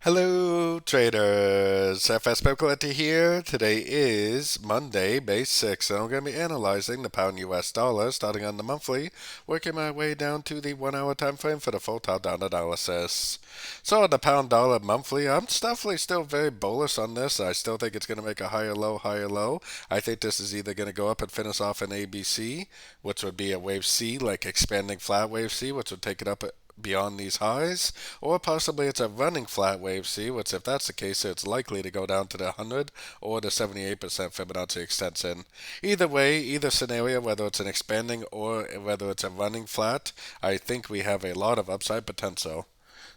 Hello, traders. FX Pip Collector here. Today is Monday, May 6th, and I'm going to be analyzing the pound US dollar starting on the monthly, working my way down to the 1 hour time frame for the full top-down analysis. So, on the pound dollar monthly, I'm definitely still very bullish on this. I still think it's going to make a higher low, higher low. I think this is either going to go up and finish off an ABC, which would be a wave C, like expanding flat wave C, which would take it up beyond these highs, or possibly it's a running flat wave C, which if that's the case, it's likely to go down to the 100 or the 78% Fibonacci extension. Either way, either scenario, whether it's an expanding or whether it's a running flat, I think we have a lot of upside potential.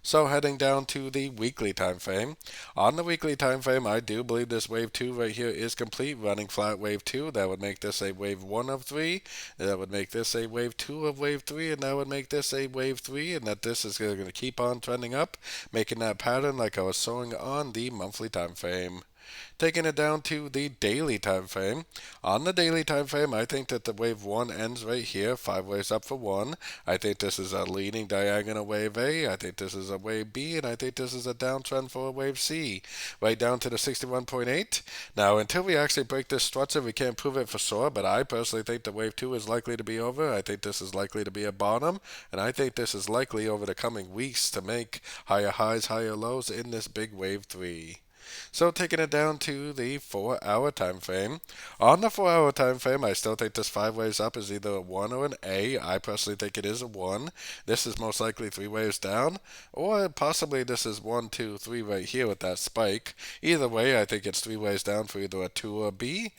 So heading down to the weekly time frame. On the weekly time frame, I do believe this wave 2 right here is complete, running flat wave 2. That would make this a wave 1 of 3. That would make this a wave 2 of wave 3, and that would make this a wave 3, and that this is going to keep on trending up, making that pattern like I was showing on the monthly time frame. Taking it down to the daily time frame. On the daily time frame, I think that the wave 1 ends right here, 5 waves up for 1. I think this is a leading diagonal wave A. I think this is a wave B, and I think this is a downtrend for a wave C, right down to the 61.8. Now, until we actually break this structure, we can't prove it for sure, but I personally think the wave 2 is likely to be over. I think this is likely to be a bottom, and I think this is likely over the coming weeks to make higher highs, higher lows in this big wave 3. So taking it down to the 4 hour time frame. On the 4 hour time frame, I still think this 5 waves up is either a 1 or an A. I personally think it is a 1. This is most likely 3 waves down, or possibly this is 1, 2, 3 right here with that spike. Either way, I think it's 3 waves down for either a 2 or a B.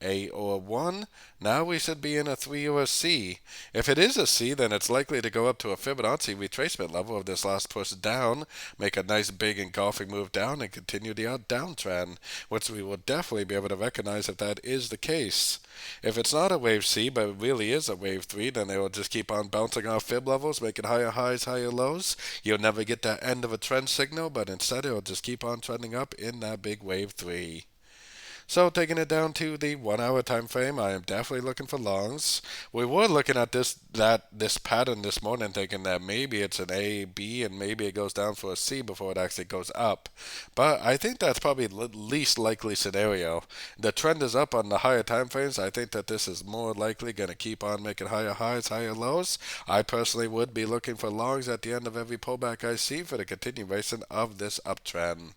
A or 1. Now we should be in a 3 or a C. If it is a C, then it's likely to go up to a Fibonacci retracement level of this last push down, make a nice big engulfing move down, and continue the downtrend, which we will definitely be able to recognize if that is the case. If it's not a wave C, but it really is a wave 3, then they will just keep on bouncing off fib levels, making higher highs, higher lows. You'll never get that end of a trend signal, but instead it will just keep on trending up in that big wave 3. So taking it down to the 1 hour time frame, I am definitely looking for longs. We were looking at this pattern this morning, thinking that maybe it's an A, B, and maybe it goes down for a C before it actually goes up. But I think that's probably the least likely scenario. The trend is up on the higher time frames. I think that this is more likely going to keep on making higher highs, higher lows. I personally would be looking for longs at the end of every pullback I see for the continuation of this uptrend.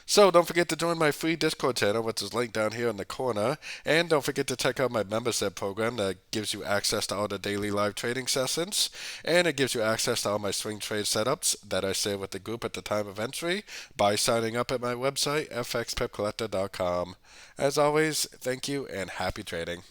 So don't forget to join my free Discord channel, which is linked down here in the corner. And don't forget to check out my membership program that gives you access to all the daily live trading sessions. And it gives you access to all my swing trade setups that I share with the group at the time of entry by signing up at my website, fxpipcollector.com. As always, thank you and happy trading.